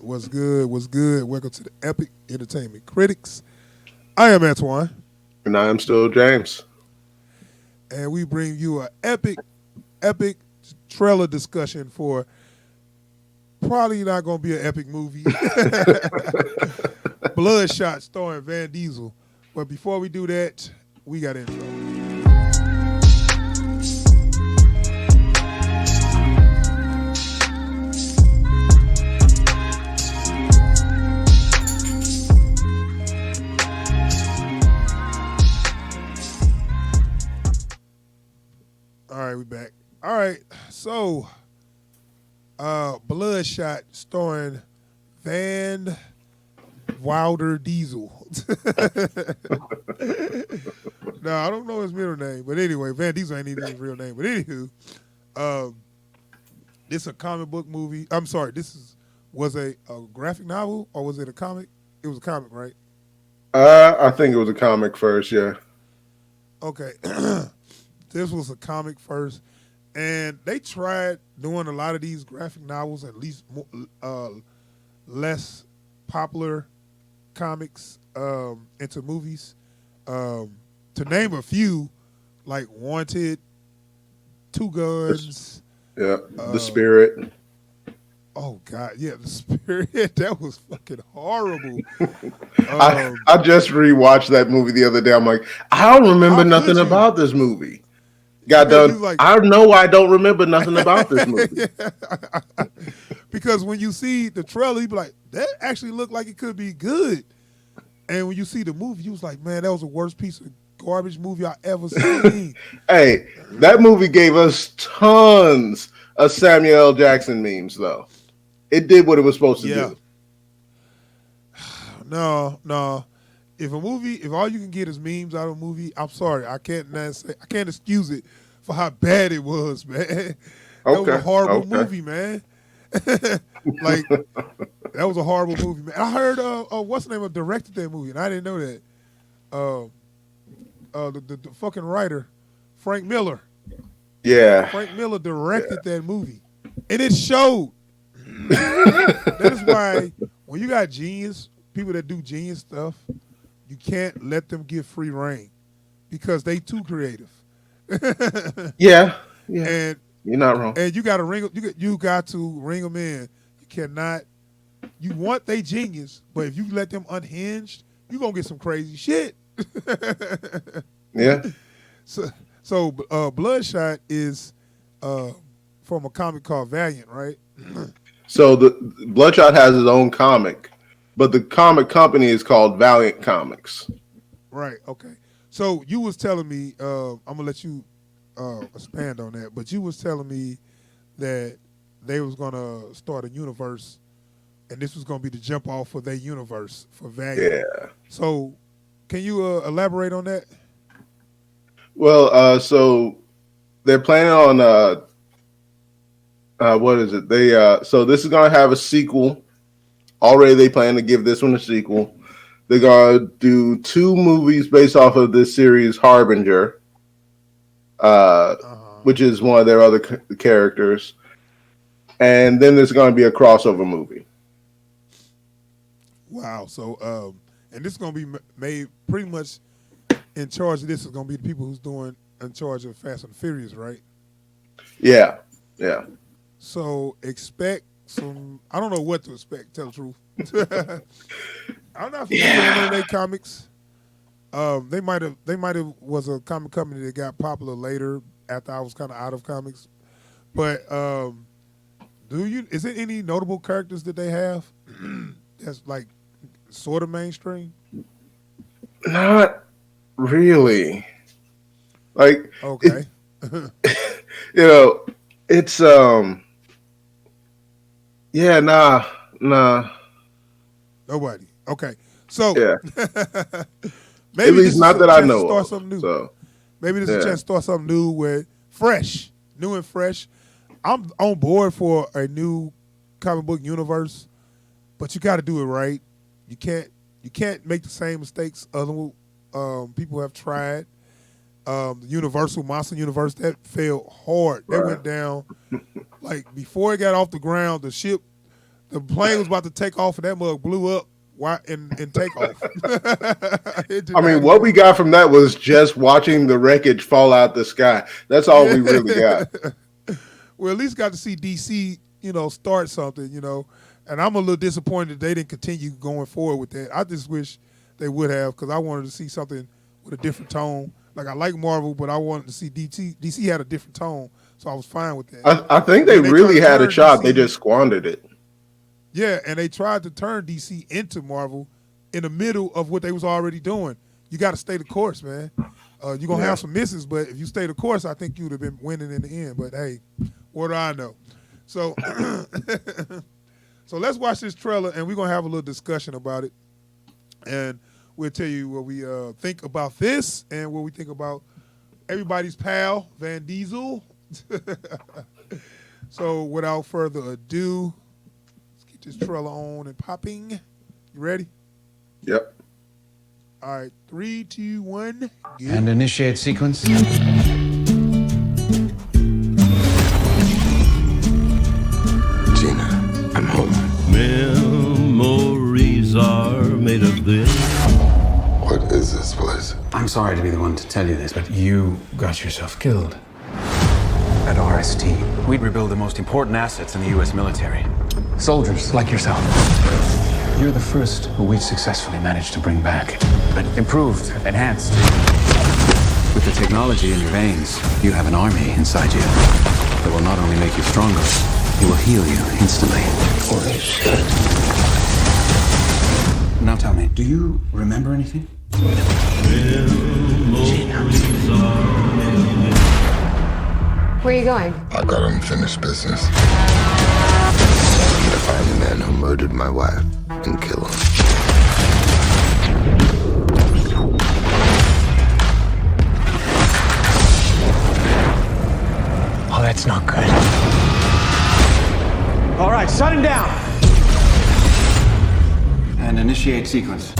What's good? What's good? Welcome to the Epic Entertainment Critics. I am Antoine, And I am still James. and we bring you an epic trailer discussion for probably not going to be an epic movie, Bloodshot, starring Van Diesel. But before we do that, we got intro. All right, we back. All right, so Bloodshot, starring Van Wilder Diesel. No, I don't know his middle name, but anyway, Van Diesel ain't even his real name. But anywho, um, this is a comic book movie. I'm sorry, was a graphic novel or was it a comic? It was a comic, right? I think it was a comic first, yeah. Okay, this was a comic first, and they tried doing a lot of these graphic novels, at least less popular comics into movies. To name a few, like Wanted, Two Guns. Yeah. The Um, Spirit. oh God, yeah, The Spirit. That was fucking horrible. I Um, I just rewatched that movie the other day. I'm like, I don't remember how nothing could you? about this movie. Got You done. like I know I don't remember nothing about this movie. because when you see the trailer, you be like, that actually looked like it could be good. And when you see the movie, you was like, man, that was the worst piece of garbage movie I ever seen. Hey, that movie gave us tons of Samuel L. Jackson memes, though. It did what it was supposed to Yeah, do. no. If all you can get is memes out of a movie, I'm sorry, I can't excuse it for how bad it was, man. That was a Okay. horrible Okay. movie, man. Like that was a horrible movie, man. I heard what's the name of directed that movie, and I didn't know that. Uh, the fucking writer, Frank Miller. Yeah. Frank Miller Yeah. directed that movie, and it showed. That is why when you got genius people that do genius stuff, you can't let them get free reign because they too creative. Yeah. Yeah. and You're not wrong. and you got to you got to ring them in. You cannot. You want they genius, but if you let them unhinged, you gonna get some crazy shit. Yeah. so Bloodshot is uh, from a comic called Valiant, right? So the Bloodshot has his own comic, but the comic company is called Valiant Comics. Right. Okay. So you was telling me, I'm gonna let you expand on that, but you was telling me that they was gonna start a universe, and this was gonna be the jump off for their universe for Valiant. Yeah. So, can you elaborate on that? Well, so they're planning on what is it? They so this is gonna have a sequel. Already, they plan to give this one a sequel. They're gonna do two movies based off of this series, Harbinger, uh, Uh huh. which is one of their other characters, and then there's gonna be a crossover movie. Wow. So, and this is gonna be made pretty much in charge of this is gonna be the people who's doing in charge of Fast and Furious, right? Yeah, yeah. So expect some. I don't know what to expect. Tell the truth. I'm not familiar with none of their comics. They might have was a comic company that got popular later after I was kind of out of comics. But is there any notable characters that they have that's like sort of mainstream? Not really. Like it, Okay, you know, it's yeah, nah, nobody. Okay, so yeah. At maybe least this is not a that I chance to know start of. something new. So Maybe this is a yeah, chance to start something new with new and fresh. I'm on board for a new comic book universe, but you got to do it right. You can't you can't make the same mistakes other people have tried. The Universal Monster Universe that failed hard. That right. went down like before it got off the ground. The The plane was about to take off, and that mug blew up while in takeoff. It did I not mean, what even. we got from that was just watching the wreckage fall out the sky. That's all Yeah. we really got. Well, at least got to see DC, start something, And I'm a little disappointed they didn't continue going forward with that. I just wish they would have because I wanted to see something with a different tone. Like I like Marvel, but I wanted to see DC. DC had a different tone, so I was fine with that. I think And they then tried really to had a turn shot. They DC. just squandered it. Yeah, and they tried to turn DC into Marvel in the middle of what they was already doing. You got to stay the course, man. You're going to have some misses, but if you stay the course, I think you would have been winning in the end. But, hey, what do I know? So, so let's watch this trailer, and we're going to have a little discussion about it. And we'll tell you what we think about this and what we think about everybody's pal, Van Diesel. So, without further ado, this trailer on and popping. You ready? Yep. All right, 3, 2, 1. Go. And initiate sequence. Gina, I'm home. Memories are made of this. What is this place? I'm sorry to be the one to tell you this, but you got yourself killed. At RST, we rebuild the most important assets in the U.S. military. Soldiers like yourself. You're the first who we've successfully managed to bring back. But improved, enhanced. With the technology in your veins, you have an army inside you that will not only make you stronger, it will heal you instantly. Holy shit. Now tell me, do you remember anything? Where are you going? I got unfinished business. I'm gonna find the man who murdered my wife and kill him. Oh, that's not good. All right, shut him down. And initiate sequence.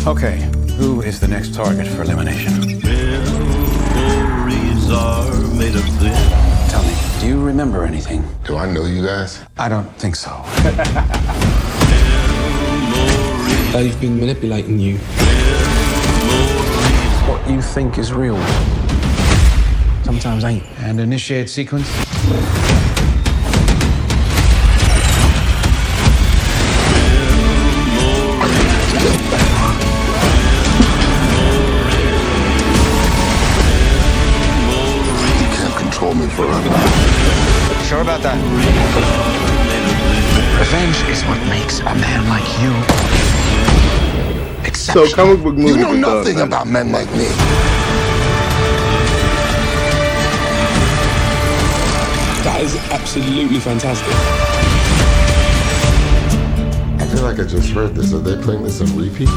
Okay, who is the next target for elimination? Memories are made of this. Tell me, do you remember anything? Do I know you guys? I don't think so. They've been manipulating you. What you think is real sometimes ain't. And initiate sequence. You can't control me forever. Sure about that? Revenge is what makes a man like you So exceptional. comic book movie. You know nothing about men like me. That is absolutely fantastic. I feel like I just read this. Are they playing this on repeat?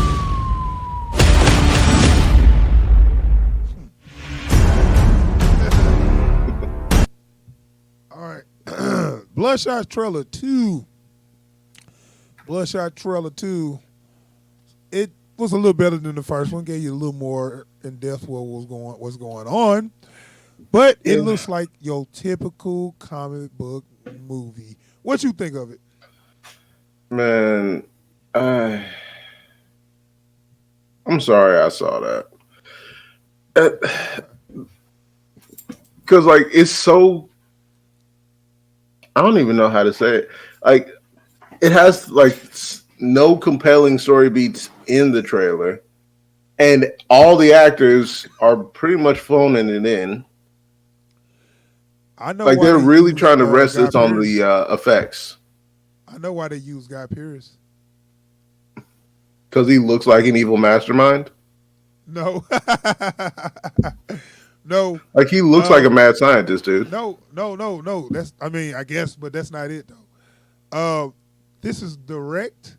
All right. Bloodshot Trailer 2. Bloodshot Trailer 2. It was a little better than the first one. Gave you a little more in depth what's going on. But it looks like your typical comic book movie. What you think of it? Man, I'm sorry I saw that. Because, like, it's so... I don't even know how to say it. Like, it has, like, no compelling story beats in the trailer. And all the actors are pretty much phoning it in. I know Like, why they're they really use, trying to rest Guy this on Pearce. the effects. I know why they use Guy Pearce. Because he looks like an evil mastermind. No. No. Like, he looks like a mad scientist, dude. No. That's I guess, but that's not it though. This is direct.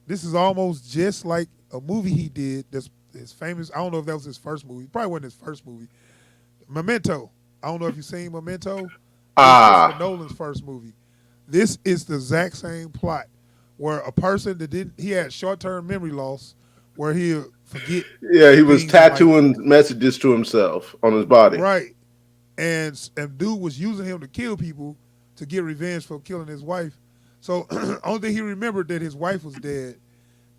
This is almost just like a movie he did that's his famous. I don't know if that was his first movie. Probably wasn't his first movie. Memento. I don't know if you've seen Memento. It was Christopher Nolan's first movie. This is the exact same plot where a person that he had short-term memory loss where he'll forget. Yeah, he was things like- tattooing messages to himself on his body. Right. and dude was using him to kill people to get revenge for killing his wife. So only thing he remembered that his wife was dead,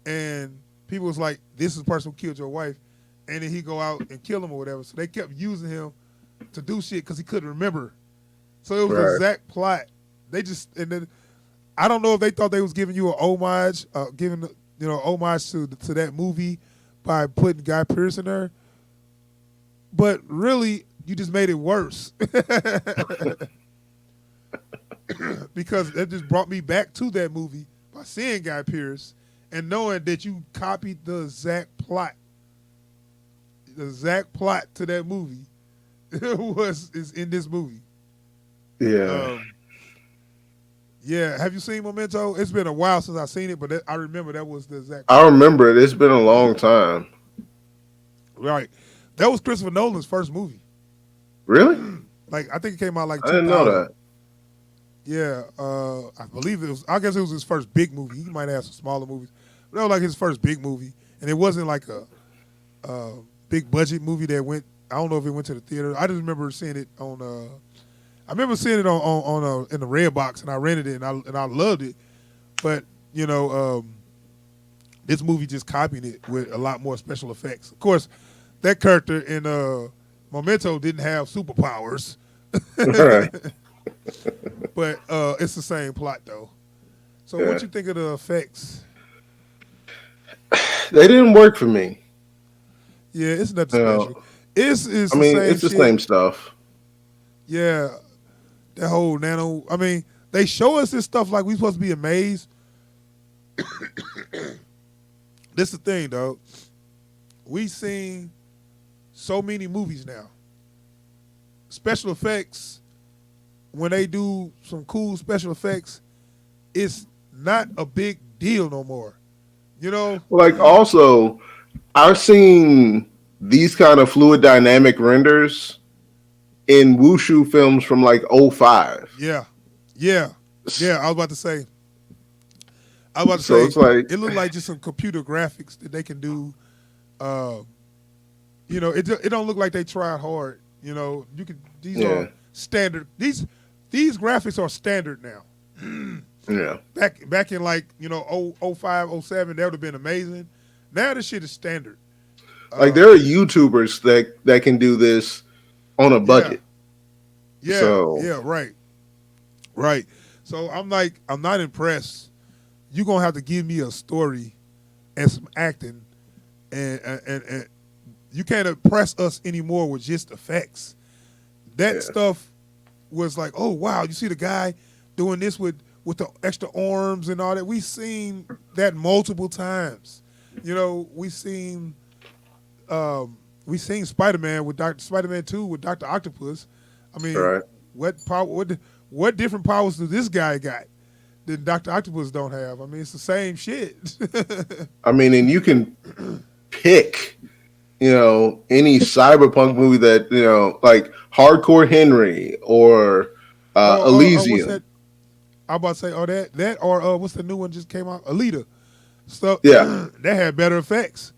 and people was like, "This is the person who killed your wife," and then he go out and kill him or whatever. So they kept using him to do shit because he couldn't remember. So it was the exact plot. They just and then I don't know if they thought they was giving you an homage, giving homage to that movie by putting Guy Pearce in there, but really you just made it worse because it just brought me back to that movie by seeing Guy Pearce and knowing that you copied the exact plot to that movie is in this movie. Yeah. Yeah. Have you seen Memento? It's been a while since I've seen it, but I remember that was the exact. I remember it. It's been a long time. Right. That was Christopher Nolan's first movie. Really? Like I think it came out like I didn't know that. Yeah, I believe it was. I guess it was his first big movie. He might have some smaller movies, but that was like his first big movie, and it wasn't like a big budget movie that went. I don't know if it went to the theater. I just remember seeing it on. I remember seeing it on in the red box, and I rented it, and I loved it. But this movie just copied it with a lot more special effects. Of course, that character in Memento didn't have superpowers. Right. But it's the same plot though. So what you think of the effects? They didn't work for me. Yeah, it's nothing special. It's it's the shit. same stuff. Yeah, that whole nano. I mean, they show us this stuff like we supposed to be amazed. This the thing though. We seen so many movies now. Special effects. When they do some cool special effects, it's not a big deal no more. You know? Like also, I've seen these kind of fluid dynamic renders in wushu films from like 2005. Yeah. I was about to say. It's like it looked like just some computer graphics that they can do. It don't look like they tried hard. You know, these are standard. These graphics are standard now. Yeah. Back in like 05, 07, that would have been amazing. Now this shit is standard. Like there are YouTubers that can do this on a budget. Yeah, right. So I'm not impressed. You're gonna have to give me a story and some acting, and you can't impress us anymore with just effects. That stuff was like, oh wow, you see the guy doing this with the extra arms and all that. We've seen that multiple times. We've seen Spider-Man with Spider-Man 2 with Dr. Octopus. I mean, what different powers does this guy got that Dr. Octopus don't have? I mean, it's the same shit. I mean, and you can pick, any cyberpunk movie that, like Hardcore Henry or Elysium. I'm about to say, that or what's the new one just came out? Alita. So yeah, that had better effects.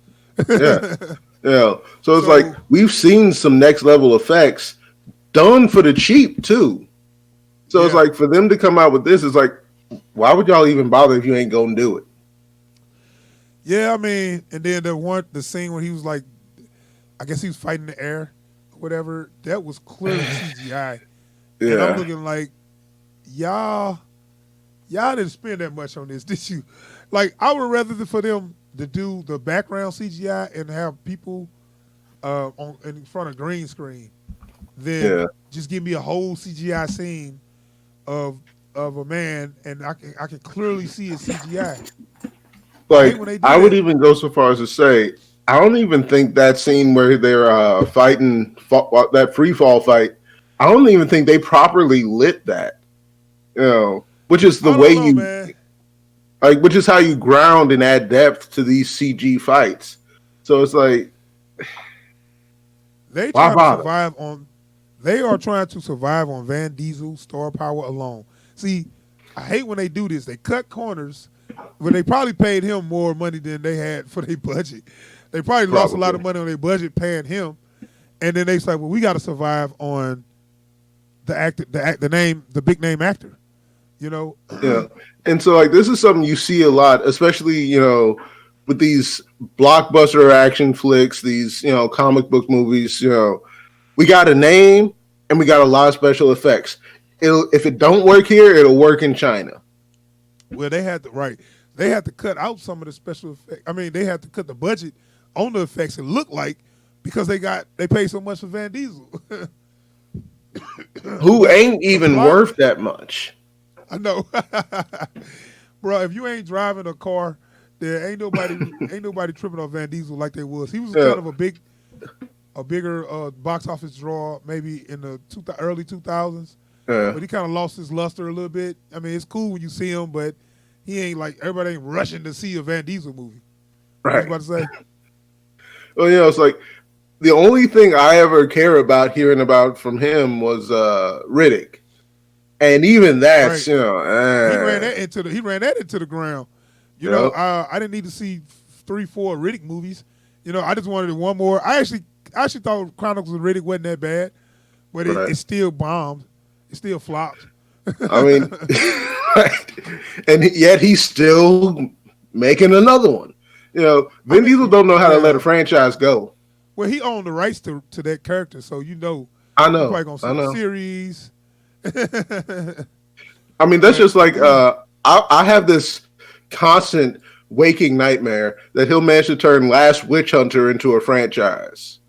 Yeah. So it's like we've seen some next level effects done for the cheap too. So it's like for them to come out with this, it's like, why would y'all even bother if you ain't gonna do it? Yeah, I mean, and then the scene where he was like, I guess he was fighting the air, or whatever. That was clearly CGI. Yeah. And I'm looking like, y'all didn't spend that much on this, did you? Like, I would rather for them to do the background CGI and have people in front of green screen than just give me a whole CGI scene of a man and I can clearly see his CGI. Like, I would even go so far as to say, I don't even think that scene where they're fighting that free fall fight, I don't even think they properly lit that. Which is the way which is how you ground and add depth to these CG fights. So it's like they are trying to survive on Van Diesel's star power alone. See, I hate when they do this. They cut corners, but they probably paid him more money than they had for their budget. They probably lost a lot of money on their budget paying him, and then they say, "Well, we got to survive on the big name actor. You know. Yeah, and so like this is something you see a lot, especially with these blockbuster action flicks, these comic book movies. We got a name and we got a lot of special effects. If it don't work here, it'll work in China. Well, they had to cut out some of the special effects. I mean, they had to cut the budget on the effects. It looked like because they paid so much for Van Diesel, who ain't even worth that much. I know, bro. If you ain't driving a car, there ain't nobody tripping on Van Diesel like they was. He was kind of a bigger box office draw, maybe in the early 2000s. But he kind of lost his luster a little bit. I mean, it's cool when you see him, but he ain't like everybody ain't rushing to see a Van Diesel movie. Right. What you about to say? Well, it's like the only thing I ever care about hearing about from him was Riddick, and even that's he ran that into the ground. I didn't need to see 3-4 Riddick movies. I just wanted one more. I actually thought Chronicles of Riddick wasn't that bad, but it still bombed. It still flopped. I mean, and yet he's still making another one. Vin Diesel don't know how to let a franchise go. Well, he owned the rights to that character, so I know. You're probably gonna see the series. I mean, that's just like I have this constant waking nightmare that he'll manage to turn Last Witch Hunter into a franchise.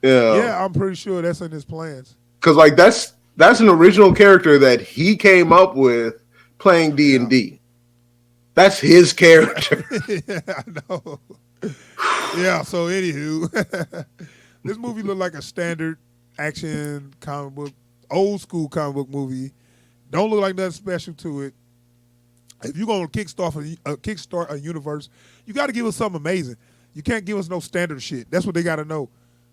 Yeah, I'm pretty sure that's in his plans. Because like that's an original character that he came up with playing D&D. That's his character. Yeah, I know. Yeah, so anywho, this movie looked like a standard action comic book, old school comic book movie. Don't look like nothing special to it. If you're going to kickstart a universe, you got to give us something amazing. You can't give us no standard shit. That's what they got to know.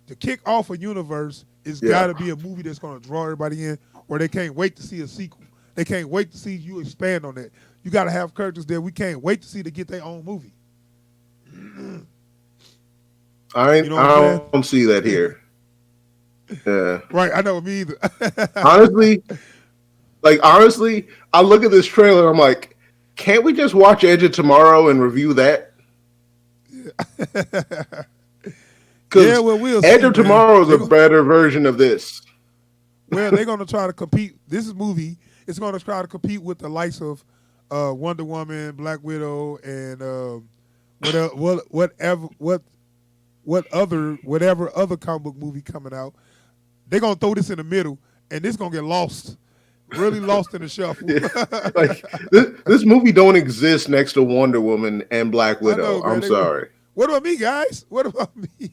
To kick off a universe, it's got to be a movie that's going to draw everybody in, or they can't wait to see a sequel. They can't wait to see you expand on that. You got to have characters that we can't wait to see to get their own movie. I don't see that here. Yeah. Right, I know, me either. honestly, I look at this trailer, I'm like, can't we just watch Edge of Tomorrow and review that? Because Edge of Tomorrow is a better version of this. Well, they're going to try to compete. This movie is going to try to compete with the likes of Wonder Woman, Black Widow, and whatever other comic book movie coming out. They're going to throw this in the middle, and this going to get lost. Really lost in the shuffle. Like this movie don't exist next to Wonder Woman and Black Widow. I'm sorry. What about me, guys? What about me?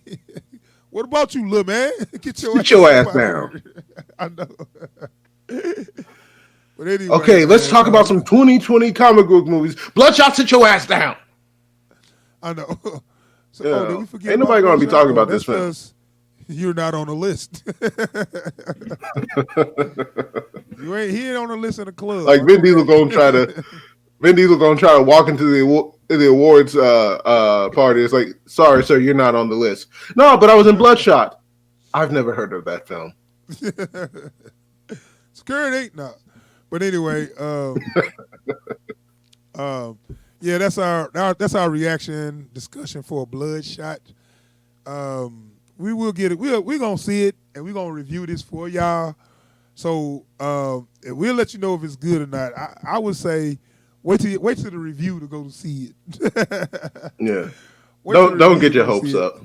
What about you, little man? Get your ass down. I know. But anyway, okay, let's talk about some 2020 comic book movies. Bloodshot, sit your ass down. I know. So, did we forget? Ain't nobody gonna be talking about this film. You're not on the list. He ain't on the list in the club. Like Vin Diesel gonna try to walk into the awards party. It's like, sorry, sir, you're not on the list. No, but I was in Bloodshot. I've never heard of that film. Security, no. But anyway, yeah, that's our reaction discussion for Bloodshot. We will get it. We're gonna see it, and we're gonna review this for y'all. So we'll let you know if it's good or not. I would say wait till the review to go to see it. Yeah. Don't get your hopes up.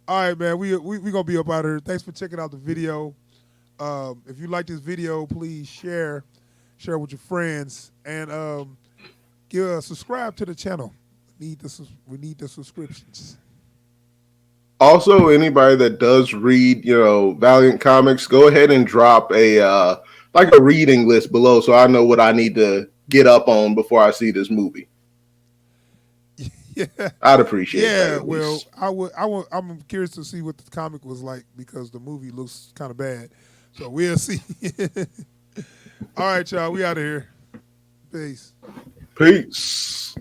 All right, man. We gonna be up out here. Thanks for checking out the video. If you like this video, please share with your friends, and subscribe to the channel. We need the subscriptions. Also, anybody that does read, Valiant comics, go ahead and drop a reading list below, so I know what I need to get up on before I see this movie. Yeah, I'd appreciate that. Yeah, well, I'm curious to see what the comic was like, because the movie looks kind of bad. So we'll see. All right, y'all. We out of here. Peace. Peace.